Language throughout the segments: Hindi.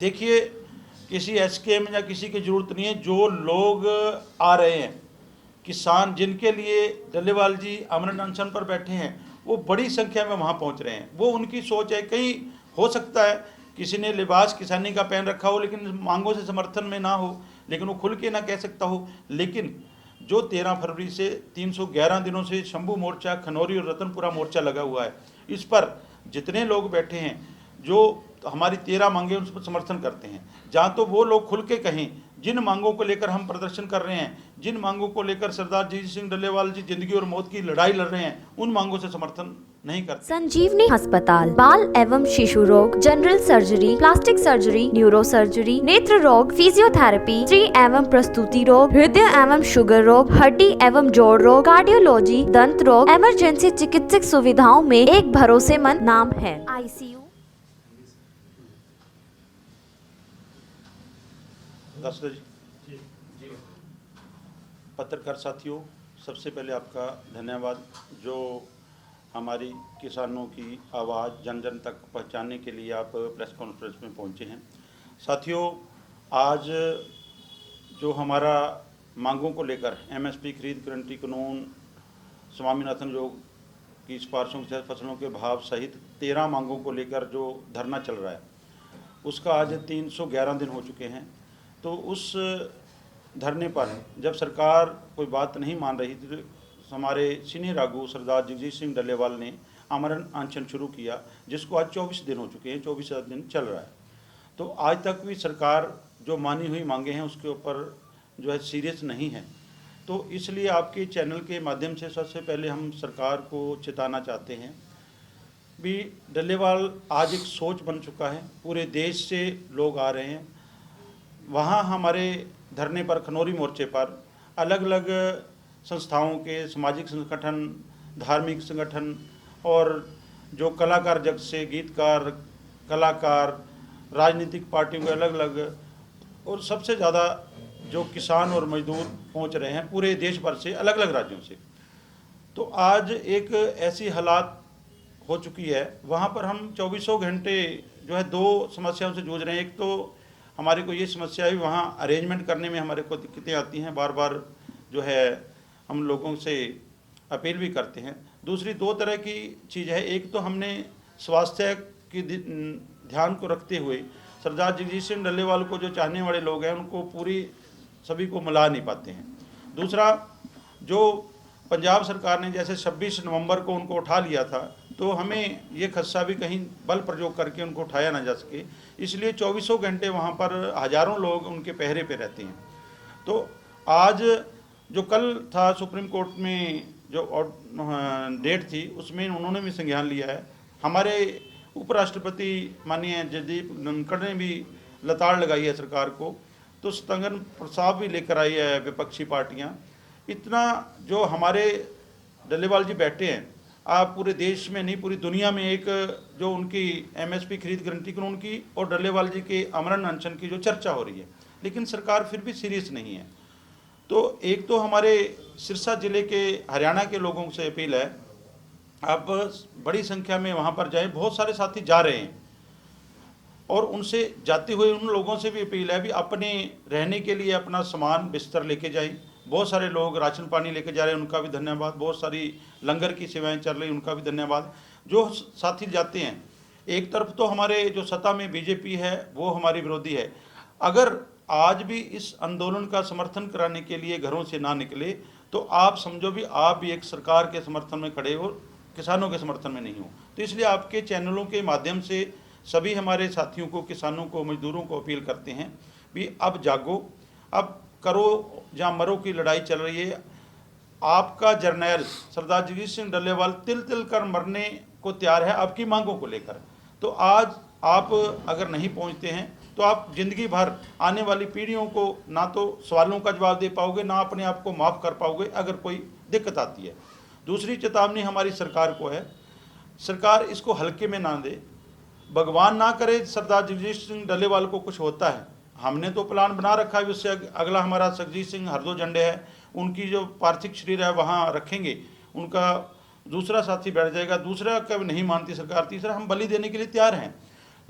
देखिए, किसी एसकेएम या किसी की ज़रूरत नहीं है। जो लोग आ रहे हैं, किसान जिनके लिए डल्लेवाल जी अमरण अनशन पर बैठे हैं, वो बड़ी संख्या में वहाँ पहुँच रहे हैं। वो उनकी सोच है। कहीं हो सकता है किसी ने लिबास किसानी का पहन रखा हो लेकिन मांगों से समर्थन में ना हो, लेकिन वो खुल के ना कह सकता हो। लेकिन जो 13 फरवरी से 311 दिनों से शंभू मोर्चा, खनौरी और रतनपुरा मोर्चा लगा हुआ है, इस पर जितने लोग बैठे हैं जो हमारी 13 मांगे उस पर समर्थन करते हैं, जहाँ तो वो लोग खुल के कहें जिन मांगों को लेकर हम प्रदर्शन कर रहे हैं, जिन मांगों को लेकर सरदार जगजीत सिंह डल्लेवाल जी जिंदगी और मौत की लड़ाई लड़ रहे हैं, उन मांगों से समर्थन नहीं करते। संजीवनी अस्पताल बाल एवं शिशु रोग, general surgery, plastic surgery, neuro surgery, नेत्र रोग, फिजियोथेरेपी, स्त्री एवं प्रस्तुति रोग, हृदय एवं शुगर रोग, हड्डी एवं जोड़ रोग, कार्डियोलॉजी, दंत रोग, इमरजेंसी चिकित्सक सुविधाओं में एक भरोसेमंद नाम है। ICU पत्रकार साथियों, सबसे पहले आपका धन्यवाद जो हमारी किसानों की आवाज़ जन जन तक पहुंचाने के लिए आप प्रेस कॉन्फ्रेंस में पहुंचे हैं। साथियों, आज जो हमारा मांगों को लेकर MSP खरीद गारंटी कानून, स्वामीनाथन योग की सिफारिशों के तहत फसलों के भाव सहित 13 मांगों को लेकर जो धरना चल रहा है, उसका आज 311 दिन हो चुके हैं। तो उस धरने पर जब सरकार कोई बात नहीं मान रही थी, तो हमारे सीनियर आगू सरदार जगजीत सिंह डल्लेवाल ने आमरण अनशन शुरू किया, जिसको आज 24 दिन हो चुके हैं, 24 दिन चल रहा है। तो आज तक भी सरकार जो मानी हुई मांगे हैं उसके ऊपर जो है सीरियस नहीं है। तो इसलिए आपके चैनल के माध्यम से सबसे पहले हम सरकार को चेताना चाहते हैं भी डल्लेवाल आज एक सोच बन चुका है। पूरे देश से लोग आ रहे हैं। वहाँ हमारे धरने पर, खनौरी मोर्चे पर अलग अलग संस्थाओं के, सामाजिक संगठन, धार्मिक संगठन और जो कलाकार जगत से गीतकार, कलाकार, राजनीतिक पार्टियों के अलग अलग, और सबसे ज़्यादा जो किसान और मजदूर पहुंच रहे हैं पूरे देश भर से, अलग अलग राज्यों से। तो आज एक ऐसी हालात हो चुकी है, वहाँ पर हम 24 घंटे जो है दो समस्याओं से जूझ रहे हैं। एक तो हमारे को ये समस्या है, वहाँ अरेंजमेंट करने में हमारे को दिक्कतें आती हैं, बार बार जो है हम लोगों से अपील भी करते हैं। दूसरी दो तरह की चीज़ है। एक तो हमने स्वास्थ्य की ध्यान को रखते हुए सरदार जगजीत सिंह डल्लेवाल को जो चाहने वाले लोग हैं उनको पूरी सभी को मिला नहीं पाते हैं। दूसरा, जो पंजाब सरकार ने जैसे 26 नवंबर को उनको उठा लिया था, तो हमें ये खदशा भी कहीं बल प्रयोग करके उनको उठाया ना जा सके, इसलिए 24 घंटे वहाँ पर हज़ारों लोग उनके पहरे पे रहते हैं। तो आज जो कल था सुप्रीम कोर्ट में जो डेट थी, उसमें उन्होंने भी संज्ञान लिया है। हमारे उपराष्ट्रपति माननीय जगदीप धनखड़ ने भी लताड़ लगाई है सरकार को। तो स्थगन प्रस्ताव भी लेकर आई है विपक्षी पार्टियाँ। इतना जो हमारे डल्लेवाल जी बैठे हैं, आप पूरे देश में नहीं पूरी दुनिया में एक जो उनकी MSP खरीद गारंटी कानून की और डल्लेवाल जी के आमरण अनशन की जो चर्चा हो रही है, लेकिन सरकार फिर भी सीरियस नहीं है। तो एक तो हमारे सिरसा जिले के, हरियाणा के लोगों से अपील है, आप बड़ी संख्या में वहाँ पर जाएं। बहुत सारे साथी जा रहे हैं और उनसे जाते हुए उन लोगों से भी अपील है भी अपने रहने के लिए अपना सामान बिस्तर लेके जाएं। बहुत सारे लोग राशन पानी लेके जा रहे हैं, उनका भी धन्यवाद। बहुत सारी लंगर की सेवाएं चल रही, उनका भी धन्यवाद। जो साथी जाते हैं, एक तरफ तो हमारे जो सत्ता में BJP है वो हमारी विरोधी है। अगर आज भी इस आंदोलन का समर्थन कराने के लिए घरों से ना निकले तो आप समझो भी आप भी एक सरकार के समर्थन में खड़े हो, किसानों के समर्थन में नहीं हो। तो इसलिए आपके चैनलों के माध्यम से सभी हमारे साथियों को, किसानों को, मजदूरों को अपील करते हैं भी अब जागो, अब करो जहाँ मरो की लड़ाई चल रही है। आपका जर्नैल सरदार जगजीत सिंह डल्लेवाल तिल तिल कर मरने को तैयार है आपकी मांगों को लेकर। तो आज आप अगर नहीं पहुंचते हैं तो आप जिंदगी भर आने वाली पीढ़ियों को ना तो सवालों का जवाब दे पाओगे, ना अपने आप को माफ़ कर पाओगे अगर कोई दिक्कत आती है। दूसरी चेतावनी हमारी सरकार को है, सरकार इसको हल्के में ना दे। भगवान ना करे सरदार जगजीत सिंह डल्लेवाल को कुछ होता है, हमने तो प्लान बना रखा है। उससे अगला हमारा जगजीत सिंह हरदो झंडे है, उनकी जो पार्थिव शरीर है वहाँ रखेंगे, उनका दूसरा साथी बैठ जाएगा। दूसरा कभी नहीं मानती सरकार, तीसरा हम बलि देने के लिए तैयार हैं।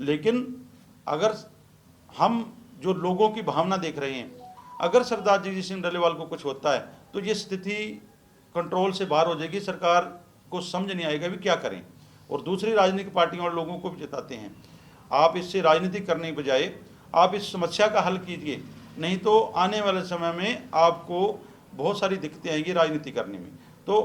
लेकिन अगर हम जो लोगों की भावना देख रहे हैं, अगर सरदार जगजीत सिंह डल्लेवाल को कुछ होता है तो ये स्थिति कंट्रोल से बाहर हो जाएगी, सरकार को समझ नहीं आएगा भी क्या करें। और दूसरी राजनीतिक पार्टियों और लोगों को भी जताते हैं, आप इससे राजनीति करने के बजाय आप इस समस्या का हल कीजिए, नहीं तो आने वाले समय में आपको बहुत सारी दिक्कतें आएंगी राजनीति करने में। तो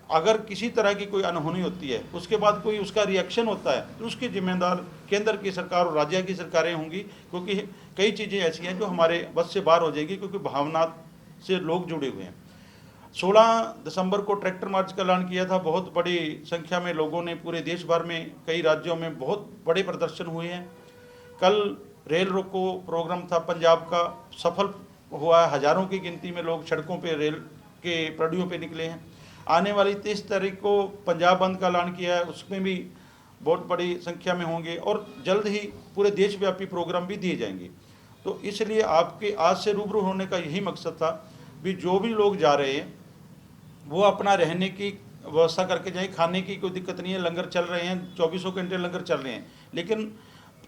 अगर किसी तरह की कोई अनहोनी होती है, उसके बाद कोई उसका रिएक्शन होता है, तो उसके जिम्मेदार केंद्र की सरकार और राज्य की सरकारें होंगी, क्योंकि कई चीज़ें ऐसी हैं जो हमारे बस से बाहर हो जाएगी, क्योंकि भावना से लोग जुड़े हुए हैं। 16 दिसंबर को ट्रैक्टर मार्च का ऐलान किया था, बहुत बड़ी संख्या में लोगों ने पूरे देश भर में कई राज्यों में बहुत बड़े प्रदर्शन हुए हैं। कल रेल रोको प्रोग्राम था पंजाब का, सफल हुआ है, हज़ारों की गिनती में लोग सड़कों पे रेल के पटरियों पे निकले हैं। आने वाली 30 तारीख को पंजाब बंद का ऐलान किया है, उसमें भी बहुत बड़ी संख्या में होंगे और जल्द ही पूरे देशव्यापी प्रोग्राम भी दिए जाएंगे। तो इसलिए आपके आज से रूबरू होने का यही मकसद था भी जो भी लोग जा रहे हैं वो अपना रहने की व्यवस्था करके जाएं, खाने की कोई दिक्कत नहीं है, लंगर चल रहे हैं, 24 घंटे लंगर चल रहे हैं, लेकिन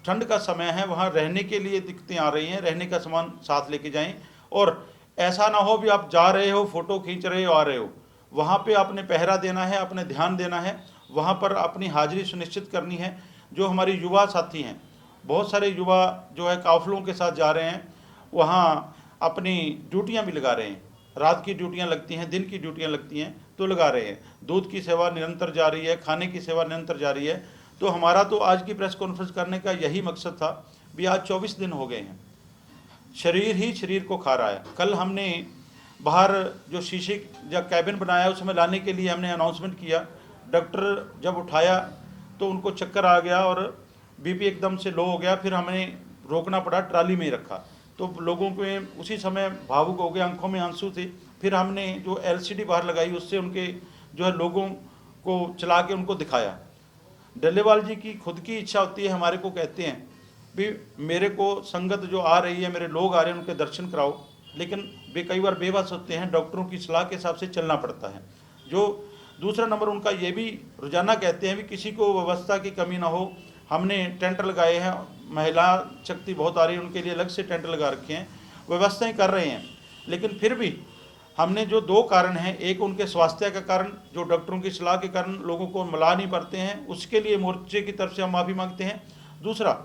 ठंड का समय है, वहाँ रहने के लिए दिक्कतें आ रही हैं, रहने का सामान साथ लेके जाएं। और ऐसा ना हो भी आप जा रहे हो, फोटो खींच रहे हो, आ रहे हो, वहाँ पे आपने पहरा देना है, अपने ध्यान देना है, वहाँ पर अपनी हाजिरी सुनिश्चित करनी है। जो हमारी युवा साथी हैं, बहुत सारे युवा जो है काफिलों के साथ जा रहे हैं, वहाँ अपनी ड्यूटियाँ भी लगा रहे हैं, रात की ड्यूटियाँ लगती हैं, दिन की ड्यूटियाँ लगती हैं, तो लगा रहे हैं। दूध की सेवा निरंतर जारी है, खाने की सेवा निरंतर जारी है। तो हमारा तो आज की प्रेस कॉन्फ्रेंस करने का यही मकसद था भी आज 24 दिन हो गए हैं, शरीर ही शरीर को खा रहा है। कल हमने बाहर जो शीशे या कैबिन बनाया उसमें लाने के लिए हमने अनाउंसमेंट किया, डॉक्टर जब उठाया तो उनको चक्कर आ गया और बीपी एकदम से लो हो गया, फिर हमें रोकना पड़ा, ट्राली में ही रखा। तो लोगों के उसी समय भावुक हो गए, आंखों में आंसू थे। फिर हमने जो एलसीडी बाहर लगाई उससे उनके जो है लोगों को चला के उनको दिखाया। डल्लेवाल जी की खुद की इच्छा होती है, हमारे को कहते हैं भी मेरे को संगत जो आ रही है, मेरे लोग आ रहे हैं, उनके दर्शन कराओ, लेकिन वे कई बार बेबस होते हैं, डॉक्टरों की सलाह के हिसाब से चलना पड़ता है। जो दूसरा नंबर उनका ये भी रोजाना कहते हैं भी किसी को व्यवस्था की कमी ना हो। हमने टेंट लगाए हैं, महिला शक्ति बहुत आ रही है, उनके लिए अलग से टेंट लगा रखे हैं, व्यवस्थाएं कर रहे हैं। लेकिन फिर भी हमने जो 2 कारण हैं, एक उनके स्वास्थ्य का कारण, जो डॉक्टरों की सलाह के कारण लोगों को मिला नहीं पाते हैं, उसके लिए मोर्चे की तरफ से हम माफ़ी मांगते हैं। दूसरा,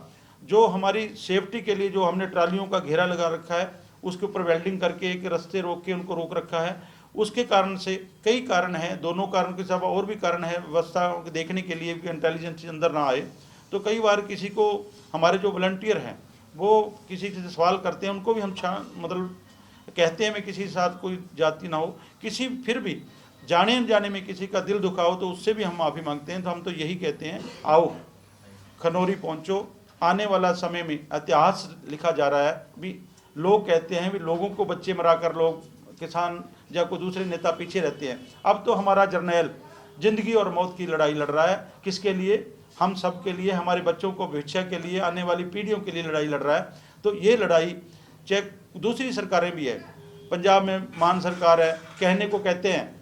जो हमारी सेफ्टी के लिए जो हमने ट्रालियों का घेरा लगा रखा है, उसके ऊपर वेल्डिंग करके एक रास्ते रोक के उनको रोक रखा है, उसके कारण से कई कारण हैं, दोनों कारण के सिवा और भी कारण है व्यवस्था देखने के लिए कि इंटेलिजेंस अंदर ना आए। तो कई बार किसी को, हमारे जो वॉलंटियर हैं वो किसी से सवाल करते हैं, उनको भी हम मतलब कहते हैं मैं किसी के साथ कोई जाति ना हो, किसी फिर भी जाने अनजाने में किसी का दिल दुखाओ तो उससे भी हम माफ़ी मांगते हैं। तो हम तो यही कहते हैं, आओ खनौरी पहुँचो, आने वाला समय में इतिहास लिखा जा रहा है भी। लोग कहते हैं भी लोगों को बच्चे मराकर लोग किसान या कोई दूसरे नेता पीछे रहते हैं। अब तो हमारा जर्नैल जिंदगी और मौत की लड़ाई लड़ रहा है, किसके लिए? हम सब के लिए, हमारे बच्चों को भविष्य के लिए, आने वाली पीढ़ियों के लिए लड़ाई लड़ रहा है। तो ये लड़ाई चाहे दूसरी सरकारें भी है, पंजाब में मान सरकार है, कहने को कहते हैं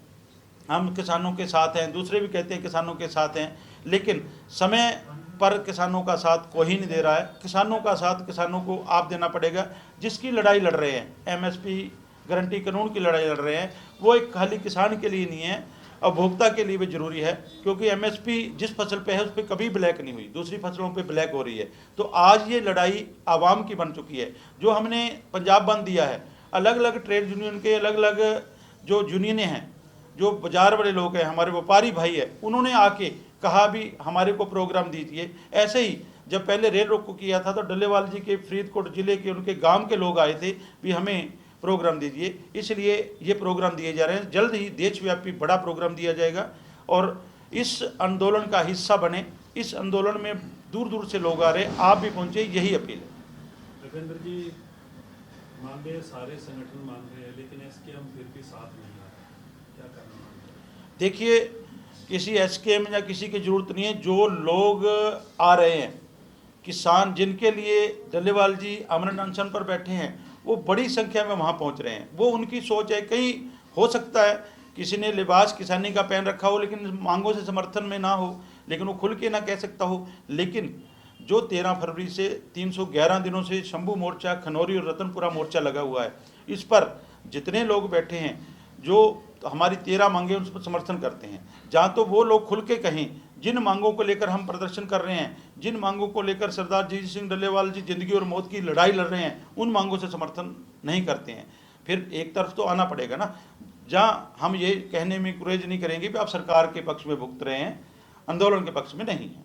हम किसानों के साथ हैं, दूसरे भी कहते हैं किसानों के साथ हैं, लेकिन समय पर किसानों का साथ कोई नहीं दे रहा है। किसानों का साथ किसानों को आप देना पड़ेगा। जिसकी लड़ाई लड़ रहे हैं, एमएसपी गारंटी कानून की लड़ाई लड़ रहे हैं, वो एक खाली किसान के लिए नहीं है, उपभोक्ता के लिए भी जरूरी है, क्योंकि एमएसपी जिस फसल पे है उस पर कभी ब्लैक नहीं हुई, दूसरी फसलों पे ब्लैक हो रही है। तो आज ये लड़ाई आवाम की बन चुकी है। जो हमने पंजाब बंद दिया है, अलग अलग ट्रेड यूनियन के अलग अलग जो यूनियनें हैं, जो बाजार वाले लोग हैं, हमारे व्यापारी भाई है, उन्होंने आके कहा भी हमारे को प्रोग्राम दीजिए। ऐसे ही जब पहले रेल रोको किया था तो डल्लेवाल जी के फरीदकोट जिले के उनके गांव के लोग आए थे भी हमें प्रोग्राम दीजिए, इसलिए ये प्रोग्राम दिए जा रहे हैं। जल्द ही देशव्यापी बड़ा प्रोग्राम दिया जाएगा और इस आंदोलन का हिस्सा बने। इस आंदोलन में दूर दूर से लोग आ रहे हैं, आप भी पहुंचे, यही अपील है। रविंद्र जी, मान रहे सारे संगठन मान रहे हैं, लेकिन एसकेएम फिर भी साथ नहीं आ रहा, क्या करना? देखिए, किसी एसकेएम या किसी की जरूरत नहीं है। जो लोग आ रहे हैं, किसान जिनके लिए डल्लेवाल जी अमरण अनशन पर बैठे हैं, वो बड़ी संख्या में वहाँ पहुँच रहे हैं। वो उनकी सोच है। कहीं हो सकता है किसी ने लिबास किसानी का पहन रखा हो लेकिन मांगों से समर्थन में ना हो, लेकिन वो खुल के ना कह सकता हो, लेकिन जो 13 फरवरी से 311 दिनों से शंभू मोर्चा, खनौरी और रतनपुरा मोर्चा लगा हुआ है, इस पर जितने लोग बैठे हैं जो हमारी 13 मांगे उस पर समर्थन करते हैं, जहाँ तो वो लोग खुल के कहें जिन मांगों को लेकर हम प्रदर्शन कर रहे हैं, जिन मांगों को लेकर सरदार जी सिंह डल्लेवाल जी जिंदगी और मौत की लड़ाई लड़ रहे हैं, उन मांगों से समर्थन नहीं करते हैं। फिर एक तरफ तो आना पड़ेगा ना, जहाँ हम ये कहने में गुरेज नहीं करेंगे कि आप सरकार के पक्ष में भुगत रहे हैं, आंदोलन के पक्ष में नहीं है।